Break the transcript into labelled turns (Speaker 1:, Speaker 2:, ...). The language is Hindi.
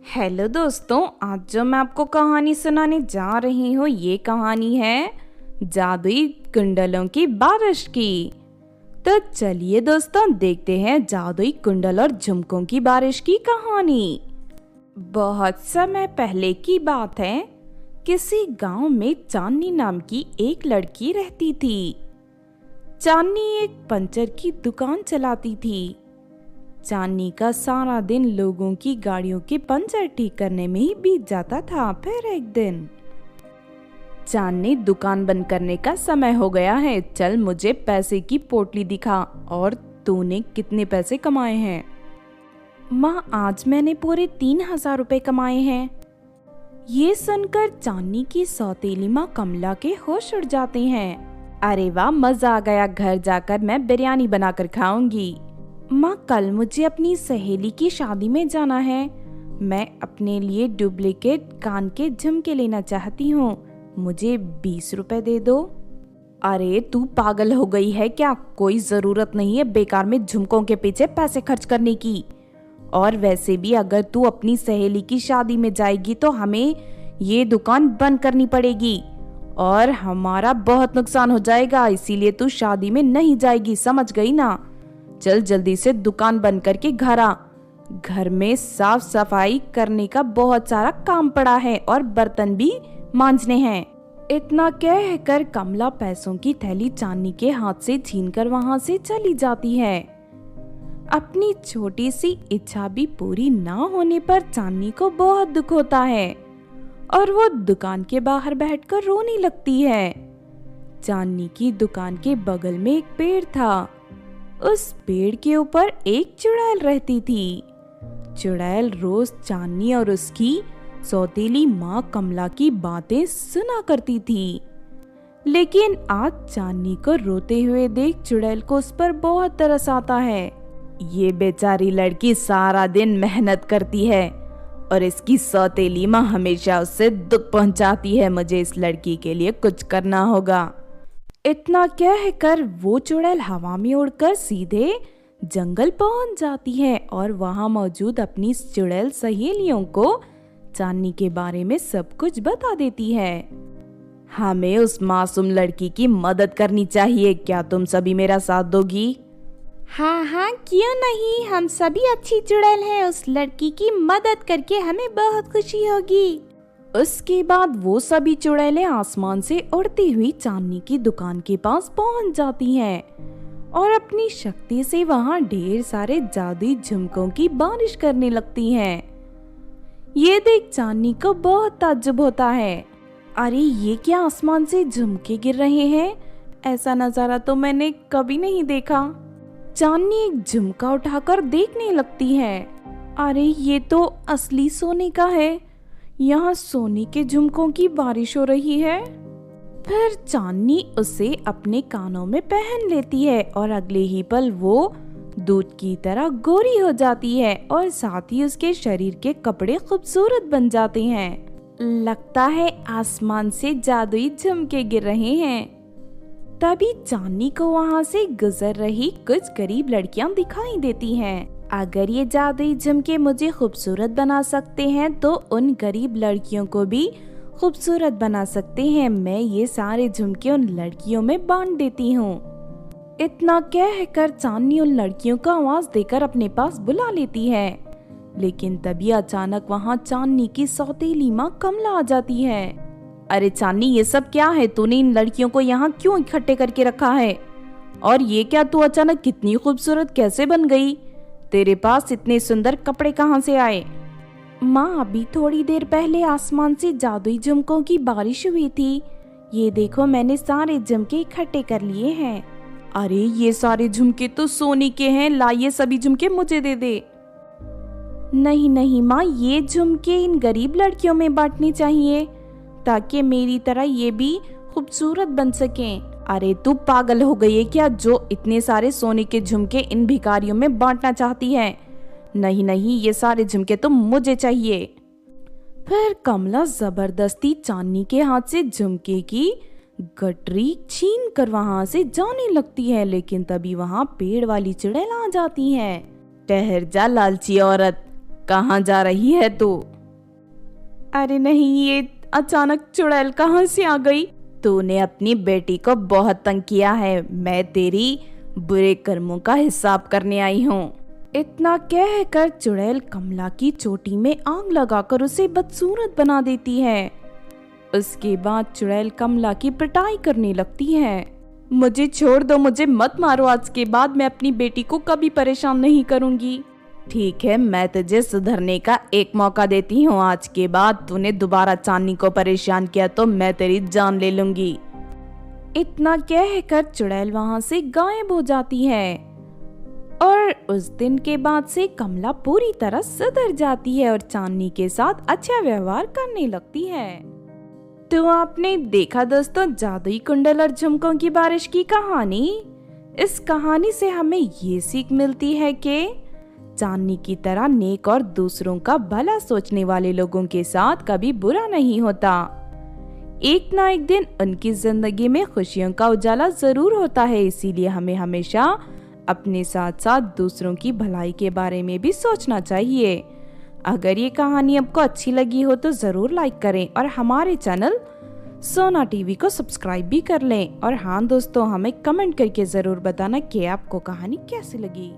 Speaker 1: हेलो दोस्तों, आज जो मैं आपको कहानी सुनाने जा रही हूँ ये कहानी है जादुई कुंडलों की बारिश की। तो चलिए दोस्तों देखते हैं जादुई कुंडल और झुमकों की बारिश की कहानी। बहुत समय पहले की बात है। किसी गांव में चांदनी नाम की एक लड़की रहती थी। चांदनी एक पंचर की दुकान चलाती थी। चांदनी का सारा दिन लोगों की गाड़ियों के पंचर ठीक करने में ही बीत जाता था। फिर एक दिन चांदनी, दुकान बंद करने का समय हो गया है, चल मुझे पैसे की पोटली दिखा और तूने कितने पैसे कमाए हैं। माँ, आज मैंने पूरे 3,000 रुपए कमाए हैं। ये सुनकर चांदनी की सौतेली माँ कमला के होश उड़ जाते हैं। अरे वाह, मजा आ गया, घर जाकर मैं बिरयानी बनाकर खाऊंगी। माँ, कल मुझे अपनी सहेली की शादी में जाना है। मैं अपने लिए डुप्लीकेट कान के झुमके लेना चाहती हूँ। मुझे 20 रुपए दे दो। अरे तू पागल हो गई है क्या? कोई जरूरत नहीं है बेकार में झुमकों के पीछे पैसे खर्च करने की। और वैसे भी अगर तू अपनी सहेली की शादी में जाएगी तो हमें ये दुकान बंद करनी पड़ेगी और हमारा बहुत नुकसान हो जाएगा। इसीलिए तू शादी में नहीं जाएगी, समझ गई ना? चल जल्दी से दुकान बंद करके घर आ। घर में साफ सफाई करने का बहुत सारा काम पड़ा है और बर्तन भी मांजने हैं। इतना कहकर कमला पैसों की थैली चांदनी के हाथ से छीनकर वहां से चली जाती है। अपनी छोटी सी इच्छा भी पूरी ना होने पर चांदनी को बहुत दुख होता है और वो दुकान के बाहर बैठकर रोने लगती है। चांदनी की दुकान के बगल में एक पेड़ था। उस पेड़ के ऊपर एक चुड़ैल रहती थी। चुड़ैल रोज चांदनी और उसकी सौतेली माँ कमला की बातें सुना करती थी। लेकिन आज चांदनी को रोते हुए देख चुड़ैल को उस पर बहुत तरस आता है। ये बेचारी लड़की सारा दिन मेहनत करती है और इसकी सौतेली माँ हमेशा उससे दुख पहुंचाती है। मुझे इस लड़की के लिए कुछ करना होगा। इतना कहकर वो चुड़ैल हवा में उड़कर सीधे जंगल पहुंच जाती है और वहां मौजूद अपनी चुड़ैल सहेलियों को चांदनी के बारे में सब कुछ बता देती है। हमें उस मासूम लड़की की मदद करनी चाहिए। क्या तुम सभी मेरा साथ दोगी?
Speaker 2: हाँ हाँ, क्यों नहीं, हम सभी अच्छी चुड़ैल हैं। उस लड़की की मदद करके हमें बहुत खुशी होगी।
Speaker 1: उसके बाद वो सभी चुड़ैलें आसमान से उड़ती हुई चांदनी की दुकान के पास पहुंच जाती हैं और अपनी शक्ति से वहां ढेर सारे जादुई झुमकों की बारिश करने लगती हैं। ये देख चांदनी को बहुत ताज्जुब होता है। अरे ये क्या, आसमान से झुमके गिर रहे हैं? ऐसा नजारा तो मैंने कभी नहीं देखा। चांदनी एक झुमका उठाकर देखने लगती है। अरे ये तो असली सोने का है। यहाँ सोने के झुमकों की बारिश हो रही है। फिर चांदनी उसे अपने कानों में पहन लेती है और अगले ही पल वो दूध की तरह गोरी हो जाती है और साथ ही उसके शरीर के कपड़े खूबसूरत बन जाते हैं। लगता है आसमान से जादुई झुमके गिर रहे हैं। तभी चांदनी को वहाँ से गुजर रही कुछ गरीब लड़कियां दिखाई देती हैं। अगर ये जादुई झुमके मुझे खूबसूरत बना सकते हैं तो उन गरीब लड़कियों को भी खूबसूरत बना सकते हैं। मैं ये सारे झुमके उन लड़कियों में बांट देती हूँ। इतना कहकर चांदनी उन लड़कियों को आवाज देकर अपने पास बुला लेती है। लेकिन तभी अचानक वहाँ चांदनी की सौतेली माँ कमला आ जाती है। अरे चांदनी, ये सब क्या है? तूने इन लड़कियों को यहाँ क्यों इकट्ठे करके रखा है? और ये क्या, तू अचानक कितनी खूबसूरत कैसे बन गई? तेरे पास इतने सुंदर कपड़े कहाँ से आए? माँ, अभी थोड़ी देर पहले आसमान से जादुई झुमकों की बारिश हुई थी। ये देखो, मैंने सारे झुमके इकट्ठे कर लिए हैं। अरे ये सारे झुमके तो सोने के हैं, ला ये सभी झुमके मुझे दे दे। नहीं नहीं माँ, ये झुमके इन गरीब लड़कियों में बांटने चाहिए ताकि मेरी तरह ये भी खूबसूरत बन सकें। अरे तू पागल हो गई है क्या, जो इतने सारे सोने के झुमके इन भिखारियों में बांटना चाहती है? नहीं नहीं, ये सारे झुमके तो मुझे चाहिए। फिर कमला जबरदस्ती चांदनी के हाथ से झुमके की गठरी छीन कर वहां से जाने लगती है। लेकिन तभी वहां पेड़ वाली चुड़ैल आ जाती है। ठहर जा लालची औरत, कहाँ जा रही है तू? अरे नहीं, ये अचानक चुड़ैल कहाँ से आ गई? तूने अपनी बेटी को बहुत तंग किया है, मैं तेरी बुरे कर्मों का हिसाब करने आई हूँ। इतना कहकर चुड़ैल कमला की चोटी में आग लगाकर उसे बदसूरत बना देती है। उसके बाद चुड़ैल कमला की पिटाई करने लगती है। मुझे छोड़ दो, मुझे मत मारो, आज के बाद मैं अपनी बेटी को कभी परेशान नहीं करूंगी। ठीक है, मैं तुझे सुधरने का एक मौका देती हूँ। आज के बाद तूने दोबारा चांदनी को परेशान किया तो मैं तेरी जान ले लूंगी। इतना कहकर चुड़ैल वहां से गायब हो जाती है और उस दिन के बाद से कमला पूरी तरह सुधर जाती है और चांदनी के साथ अच्छा व्यवहार करने लगती है। तो आपने देखा दोस्तों जादुई कुंडल और झुमकों की बारिश की कहानी। इस कहानी से हमें ये सीख मिलती है कि चांदनी की तरह नेक और दूसरों का भला सोचने वाले लोगों के साथ कभी बुरा नहीं होता। एक ना एक दिन उनकी जिंदगी में खुशियों का उजाला जरूर होता है। इसीलिए हमें हमेशा अपने साथ साथ दूसरों की भलाई के बारे में भी सोचना चाहिए। अगर ये कहानी आपको अच्छी लगी हो तो जरूर लाइक करें और हमारे चैनल सोना टीवी को सब्सक्राइब भी कर लें। और हाँ दोस्तों, हमें कमेंट करके जरूर बताना कि आपको कहानी कैसी लगी।